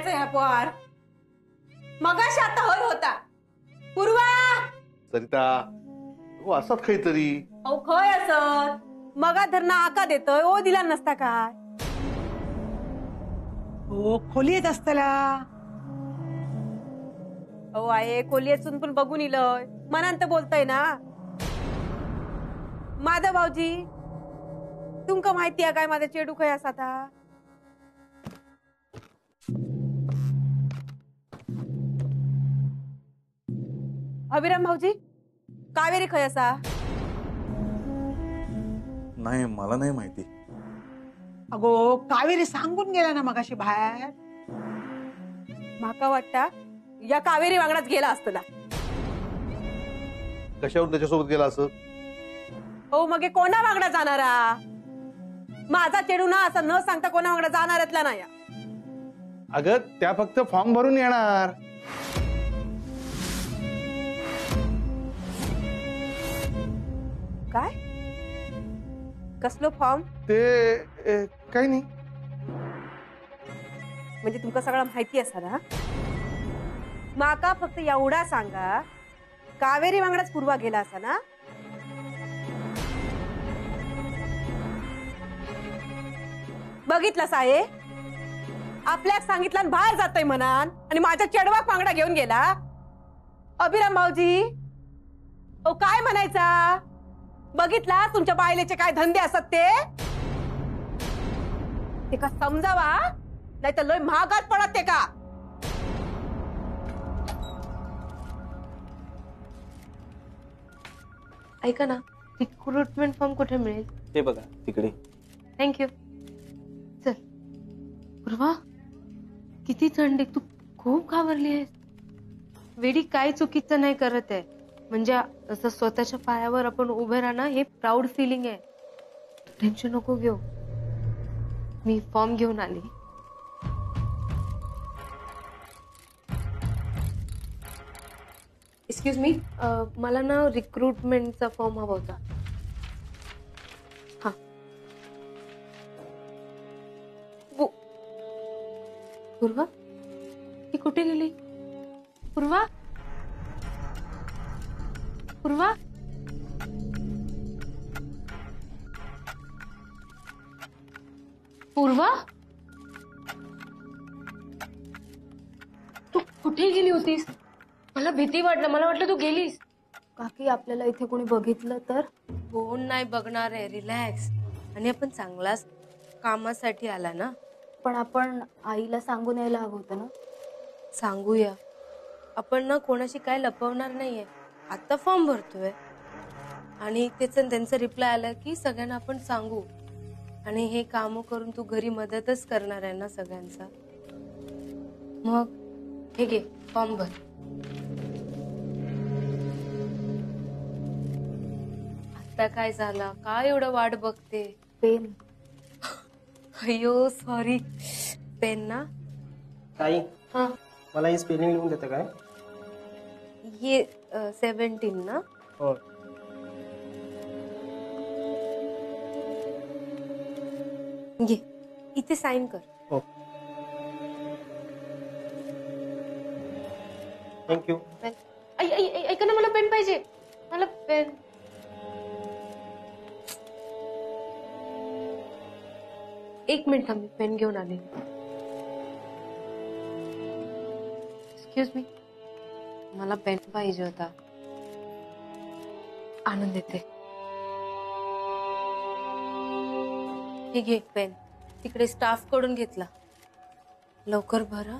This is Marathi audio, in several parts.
म्हणायचं ह्या पोहार मगाशी आता होय होता पूर्वा सरिता हो असतात काहीतरी अहो खय असत मगा धरणा आका देतोय ओ दिला नसता काय हो खोली येत असतला अहो आहे खोलीतून पण बघून इलय मनांत बोलतय ना माधव भाऊजी तुमका माहिती आहे काय माझा चेडू खय असा था अभिराम भाऊजी कावेरी खय असा नाही मला नाही माहिती अगो कावेरी सांगून गेला ना मगाशी बाहेर माका वाटता या कावेरी वांगडाच गेला असतला कशावर त्याच्यासोबत गेला असं हो मग कोणा वांगडा जाणारा माझा चेडू ना असं न सांगता कोणा वांगडा जाणारातला नाही अगं त्या फक्त फॉर्म भरून येणार काय कसलो फॉर्म ते काही नाही म्हणजे तुमका सगळं माहिती असा ना माका फक्त एवढा सांगा कावेरी वांगडाच पूर्वा गेला असा ना बघितलं साये आपल्याक सांगितलं बाहेर जातोय म्हणान आणि माझ्या चेडवाक वांगडा घेऊन गेला अभिराम भाऊजी ओ काय म्हणायचा बघितला तुमच्या बायलेचे काय धंदे असत ते का समजावा नाही तर लय महागात पडत ते का ऐका ना रिक्रुटमेंट फॉर्म कुठे मिळेल ते बघा तिकडे थँक्यू चल पूर्वा किती थंडी तू खूप घाबरली आहेस वेडी काय चुकीचं नाही करत आहे म्हणजे असं स्वतःच्या पायावर आपण उभे राहणं हे प्राऊड फिलिंग आहे टेन्शन नको घेऊ मी फॉर्म घेऊन आली एक्सक्यूज मी मला ना रिक्रुटमेंटचा फॉर्म हवा होता हा पूर्वा ही कुठे गेली पूर्वा पूर्वा पूर्वा तू कुठे गेली होतीस मला भीती वाटलं मला वाटलं तू गेलीस काकी आपल्याला इथे कोणी बघितलं तर कोण नाही बघणार आहे रिलॅक्स आणि आपण चांगलाच कामासाठी आला ना पण आपण आईला सांगून यायला हवं होतं ना सांगूया आपण ना कोणाशी काय लपवणार नाहीये आता फॉर्म भरतोय आणि त्यांचं रिप्लाय आलं की सगळ्यांना आपण सांगू आणि हे काम करून तू घरी मदतच करणार आहे ना सगळ्यांचा मग हे घे फॉर्म भर आता काय झालं काय एवढं वाट बघते पेन अयो सॉरी पेन ना ताई हा मला ही स्पेलिंग लिहून देतं काय ये 17 ना हो घे इथे साइन कर हो थँक्यू ऐका ना मला पेन पाहिजे मला पेन एक मिनिट थांब पेन घेऊन आले एक्सक्यूज मी मला पेन पाहिजे होता आणून देते हे घे पेन तिकडे स्टाफ कडून घेतला लवकर भरा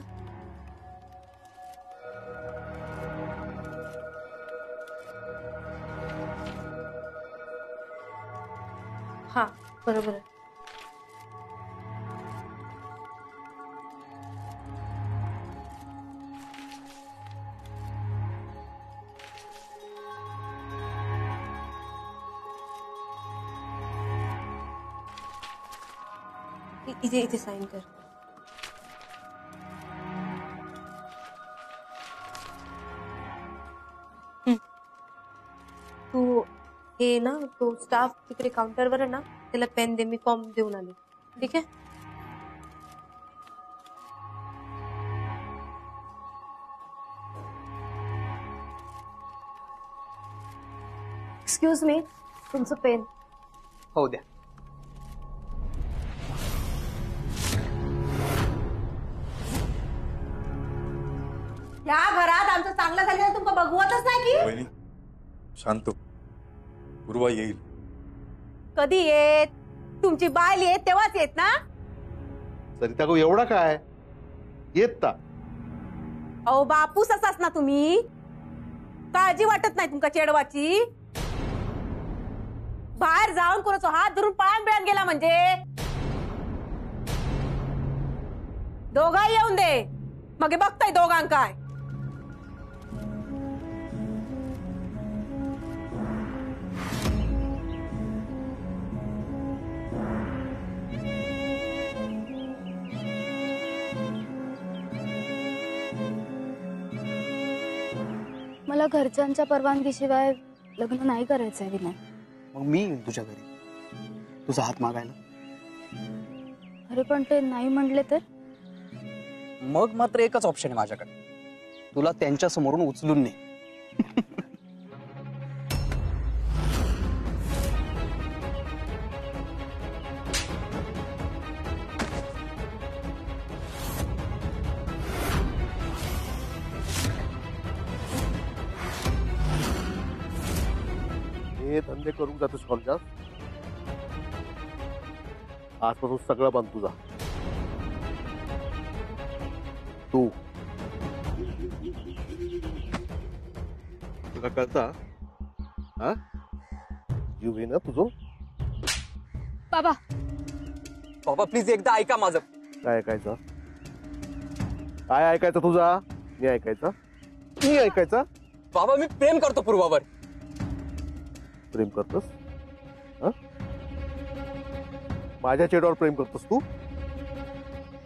हा बरोबर आहे इथे इथे साइन कर तू हे ना तो स्टाफ तिकडे काउंटरवर आहे ना त्याला पेन दे मी फॉर्म देऊन आले ठीक आहे एक्सक्यूज मी, तुमचं पेन. हो द्या. या घरात आमचं चांगलं झालेलं तुमका बघवतच नाही की. वहिनी शांत हो. पूर्वा येईल. कधी येत? तुमची बायल येत तेव्हाच येत ना. सरिता गो एवढा काय येत ता. अहो बापूस असाच ना तुम्ही. काळजी वाटत नाही तुमका चेडवाची. बाहेर जाऊन कोणाचा हात धरून पाळण बिळण गेला म्हणजे दोघाही येऊन दे, मग बघताय दोघां काय. मला घरच्यांच्या परवानगीशिवाय लग्न नाही करायचंय विनय. मग मी येईन तुझ्या घरी तुझा हात मागायला. अरे पण ते नाही म्हणले तर. मग मात्र एकच ऑप्शन आहे माझ्याकडे, तुला त्यांच्या समोरून उचलून ने. हे धंदे करून जातोस कॉलेजात. आजपासून सगळं बंद तुझा. तू तुला कळता हा जीव घे ना तुझं. बाबा बाबा प्लीज एकदा ऐका माझं. काय ऐकायचं? काय ऐकायचं तुझा? मी ऐकायचा? मी ऐकायचा? बाबा मी प्रेम करतो पूर्वावर. प्रेम करतोस? हं? माझ्या चेडवावर प्रेम करतोस तू?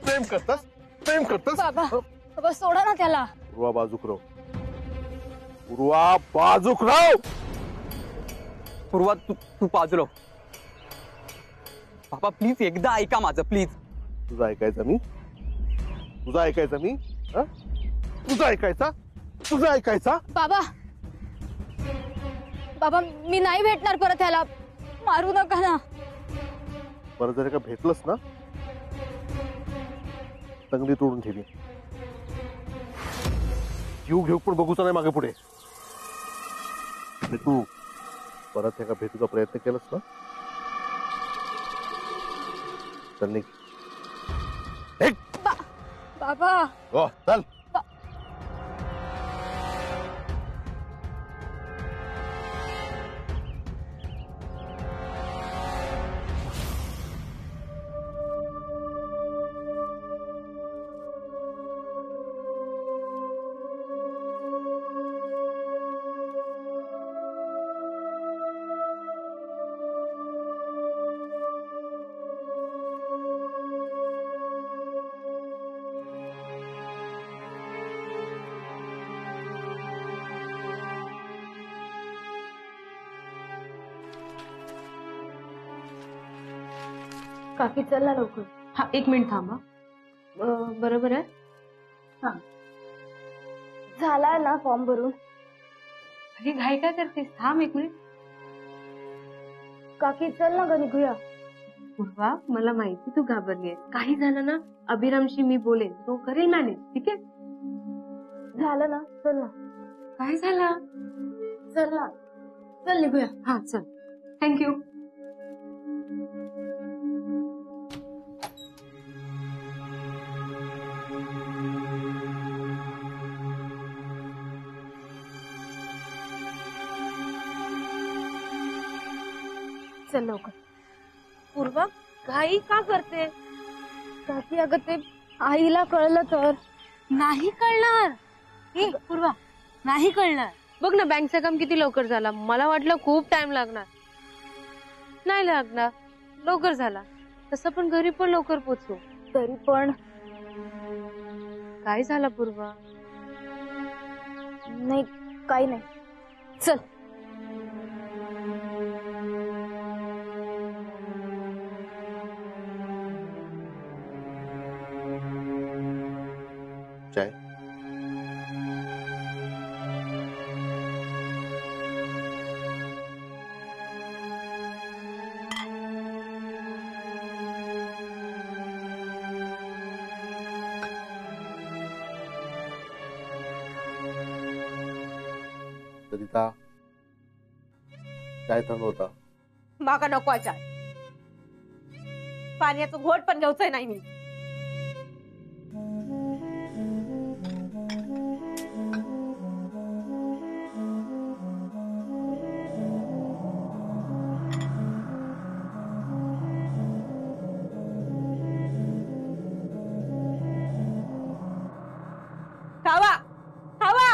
प्रेम करतोस? प्रेम करतोस? बाबा बाबा सोडा ना त्याला. पूर्वा बाजूक राव. पूर्वा बाजूक राव. पूर्वा तू बाजूला. बाबा प्लीज एकदा ऐका माझं प्लीज. तुझा ऐकायचा मी? तुझा ऐकायचा मी? हं? तुझा ऐकायचा? तुझा ऐकायचा? बाबा बाबा मी नाही भेटणार परत त्याला. मारू नका ना. बरं जर का भेटलंस ना चांगली तोडून ठेवी. जीव घेऊ पण बघूचा नाही मागे पुढे. आणि तू परत एका भेटूचा प्रयत्न केलास ना चल निघ. बाबा हो चल. काकी चल ना लवकर. हा 1 मिनिट थांबा. बरोबर आहे. झाला ना फॉर्म भरून. अरे घाई काय करतेस? थांब 1 मिनिट. काकी चल ना ग निघूया. पूर्वा मला माहिती तू घाबरली आहेस. काही झालं ना अभिरामशी मी बोलेन, तो करेल मॅनेज. ठीक आहे? झालं ना चल ना. काय झालं? चल ना चल निघूया. हा चल. थँक्यू. चल लवकर. पूर्वा घाई का करते? काकी अगं ते आईला कळलं तर. नाही कळणार. हे पूर्वा नाही कळणार. बघ ना बँकचं काम किती लवकर झाला. मला वाटलं खूप टाइम लागणार. नाही लागणार, लवकर झाला. तसं पण घरी पण लवकर पोचू. तरी पण काय झालं पूर्वा? नाही काही नाही. चल. चाय. सरिता काय थंड होता. माका नको आहे चाय. पाण्याचं घोट पण घ्यायचंय नाही मी. खावा खावा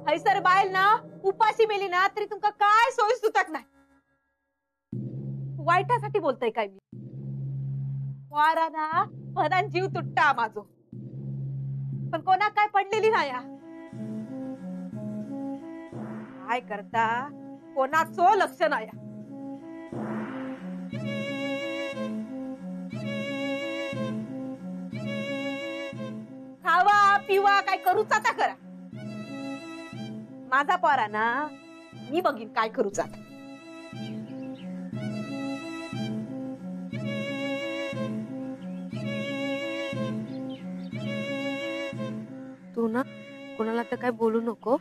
हैसर बायल ना उपाशी मेली ना तरी तुमका काय सोय सुतक नाही. वाईटासाठी बोलतय काय मी. वारा ना मनान जीव तुटता माझो पण कोणा काय पडलेली नाही. काय करता कोणाचो लक्ष नाही. खावा पिवा काय करूच आता करा. माझा पोरा ना मी बघीन काय करूच आता. तू ना कोणाला तर काय बोलू नको.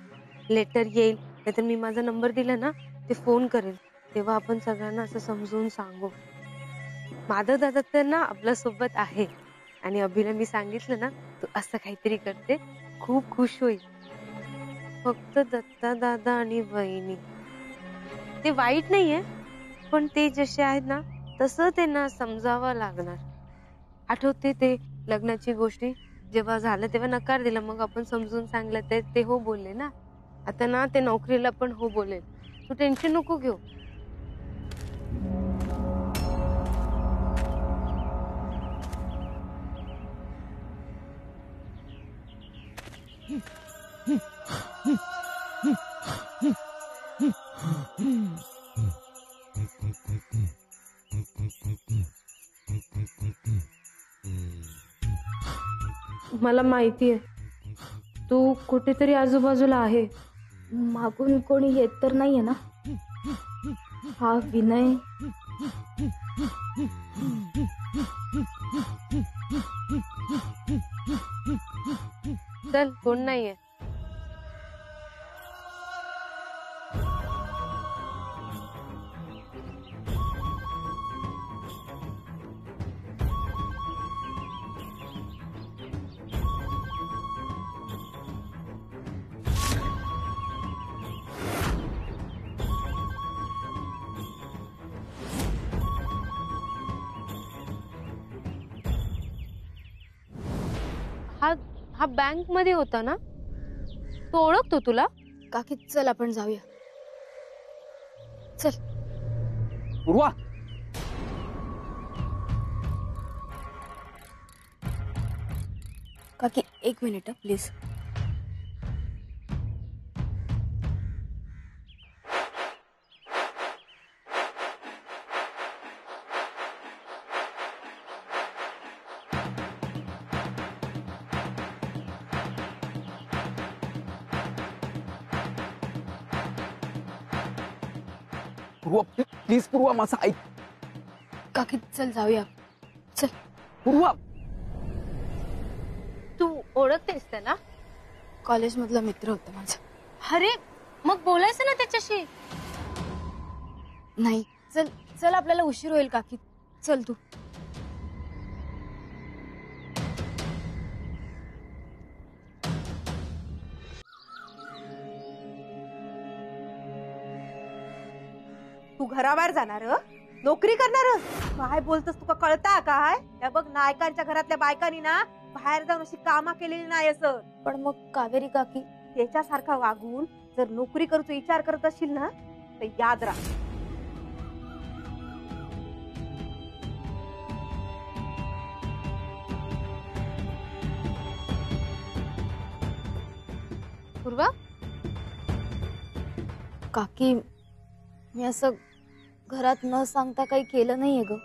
लेटर येईल नाहीतर मी माझा नंबर दिला ना ते फोन करेल तेव्हा आपण सगळ्यांना असं समजून सांगू. माधव दादा तर ना आपल्या सोबत आहे आणि अभिला मी सांगितलं ना तू असं काहीतरी करते खूप खुश होईल. फक्त दत्ता दादा आणि बहिणी ते वाईट नाहीये पण ते जसे आहेत ना तसं त्यांना समजावं लागणार. आठवते ते लग्नाची गोष्टी जेव्हा झालं तेव्हा नकार दिला मग आपण समजून सांगलं ते हो बोलले ना. आता ना ते नोकरीला पण हो बोलेल. तू टेन्शन नको घेऊ. मला माहितीये तू कुठेतरी आजूबाजूला आहे. मागून कोणी येत तर नाहीये ना. हा विनय चल कोण नाहीये. हा बँक मध्ये होता ना. तो ओळखतो तुला. काकी चल आपण जाऊया. चल. पूर्वा काकी एक मिनिट प्लीज. पूर्वा प्लीज पूर्वा माझं ऐक. काकी चल जाऊया. चल. पूर्वा तू ओळखतेस त्याला. कॉलेज मधला मित्र होता माझा. अरे मग बोलायचं ना त्याच्याशी. नाही चल चल आपल्याला उशीर होईल काकी. चल तू. तू घराबाहेर जाणार नोकरी करणार. काय बोलतस तुका कळता काय. या बघ नायकांच्या घरातल्या बायकांनी ना बाहेर जाऊन अशी कामा केलेली नाही असं. पण मग कावेरी काकी त्याच्यासारखा वागून जर नोकरी करूचा विचार करत असशील ना तर याद राख. पूर्वा काकी मी असं घरात न सांगता काही केलं नाहीये ग.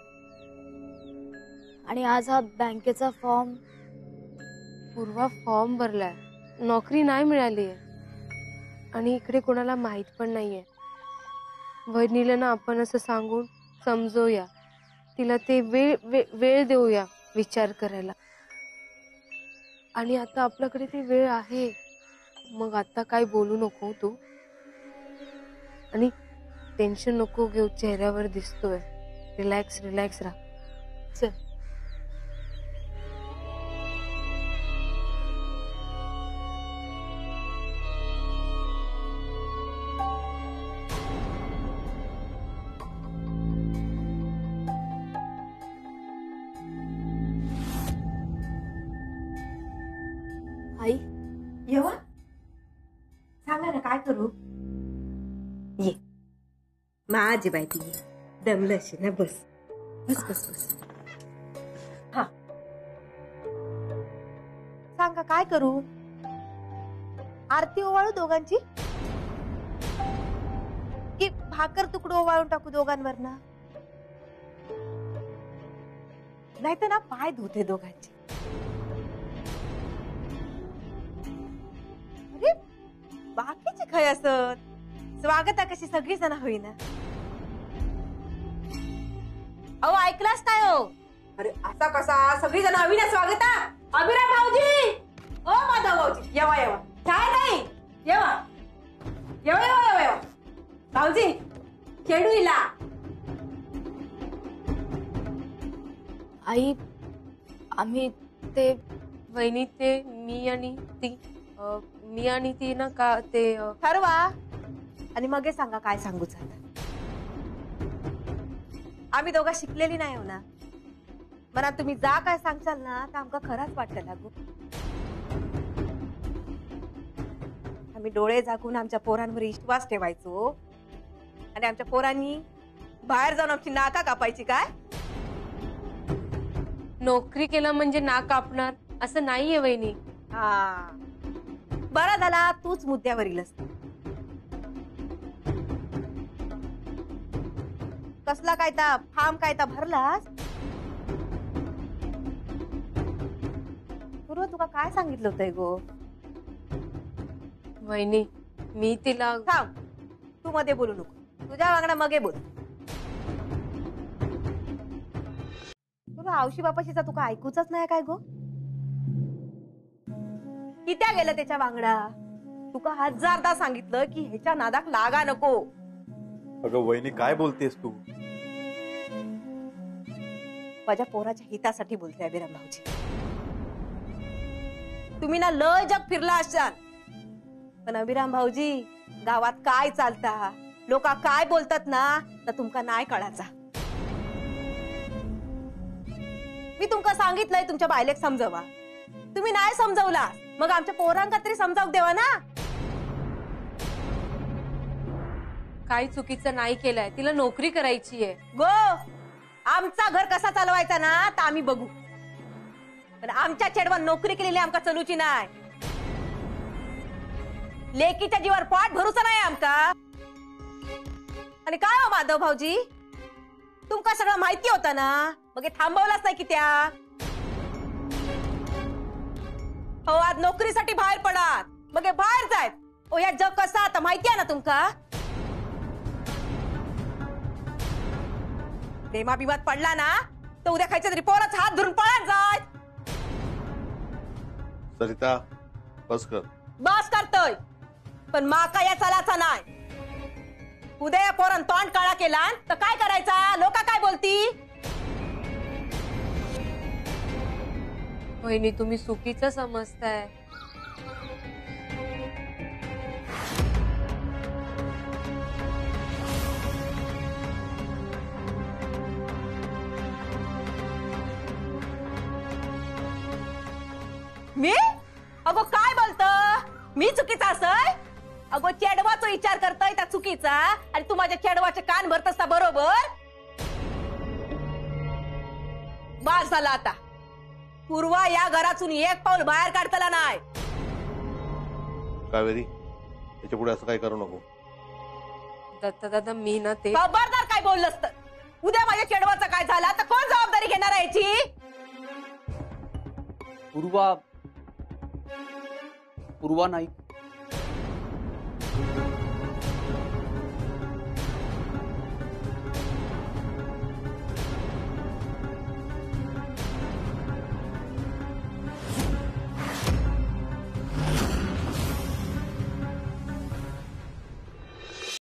आणि आज हा बँकेचा फॉर्म. पूर्वा फॉर्म भरलाय. नोकरी नाही मिळाली आहे आणि इकडे कोणाला माहित पण नाहीये. वहिनीला ना आपण असं सांगून समजवूया. तिला ते वेळ देऊया विचार करायला. आणि आता आपल्याकडे ती वेळ आहे. मग आता काय बोलू नको तू. आणि टेन्शन नको घेऊ, चेहऱ्यावर दिसतोय. रिलॅक्स रिलॅक्स राहा. चल. आई येवा सांगा ना काय करू. ये माझी बायती ये. दमलं अशी ना. बस बस बस बस. हा सांगा काय करू. आरती ओवाळू दोघांची की भाकर तुकडं ओवाळून टाकू दोघांवर ना. नाही तर ना पाय धुते दोघांचे. अरे बाकीचे खय असत. स्वागता कशी सगळी जण होईना. अहो ऐकलास काय हो. अरे असा कसा सगळी जण हवी ना स्वागता. अभिराम भाऊजी ओ माधव भाऊजी येवा येवा. काय नाही येवा येवा येवा येवा येवा. भाऊजी खेळू इला. आई आम्ही ते वहिनी ते मी आणि ती ना का ते ठरवा आणि मग हे सांगा काय सांगूच आता. आम्ही दोघा शिकलेली नाही हो ना. मला तुम्ही जा काय सांगचाल ना तर आमका खराच वाटतं लागू. आम्ही डोळे झाकून आमच्या पोरांवर विश्वास ठेवायचो आणि आमच्या पोरांनी बाहेर जाऊन आमची नाका कापायची काय. नोकरी केला म्हणजे नाक कापणार असं नाहीये वहिनी. हा बरा झाला तूच मुद्द्यावर येईलस. कसला कायता फार्म कायता भरलास. पूर्व तुका काय सांगितलं होतंय गो. वहिनी मी तिला थांब तू मध्ये बोलू नको. तुझ्या वागणा मगे बोल. तुला आवशी बापाशीचा तुका ऐकूच नाही काय गो. कित्या गेलं त्याच्या वांगडा. तुका हजारदा सांगितलं की ह्याच्या नादाक लागा नको. अगं वहिनी काय बोलतेस तू. माझ्या पोराच्या हितासाठी बोलते अभिराम भाऊजी. तुम्ही ना लय जग फिरला असाल पण अभिराम भाऊजी गावात काय चालता लोक काय बोलतात ना तर तुमका नाही कळाचा. मी तुमका सांगितलंय तुमच्या बायलेक समजवा. तुम्ही नाही समजवला मग आमच्या पोरांका तरी समजावूक देवा ना. काही चुकीचं नाही केलंय. तिला नोकरी करायची आहे. गो आमचा घर कसा चालवायचा ना तर आम्ही बघू. पण आमच्या चेडवा नोकरी केलेली आमका चलूची नाही. लेकीच्या जीवावर पाठ भरूचा नाही आमका. आणि काय हो माधव भाऊजी तुमका सगळं माहिती होतं ना मग हे थांबवलाच नाही की त्या. हो आज नोकरीसाठी बाहेर पडात मग हे बाहेर जायत. ओ या जग कसा आता माहिती आहे ना तुमका. प्रेमा बिमात पडला ना तर उद्या खायच्या तरी पोराचा हात धरून पळत जाय. सरिता बस कर. बस करतोय पण माका या चालाचा नाही. उद्या या पोरान तोंड काळा केला तर काय करायचा. लोक काय बोलती. वहिनी तुम्ही चुकीचं समजताय. मी अगो काय बोलतो. मी चुकीचा असय. अगो चेडवाचा विचार करतोय त्या चुकीचा आणि तू माझ्या चेडवाचे कान भरत असता बरोबर. बास झाला आता. पूर्वा या घरातून एक पाऊल बाहेर काढताला नाही. कावेरी याच्या पुढे असं काय करू नको. दत्ता दादा मी ना ते खबरदार काय बोललंस तर. उद्या माझ्या चेडवाचा काय झाला तर कोण जबाबदारी घेणार आहे याची. पूर्वा नाही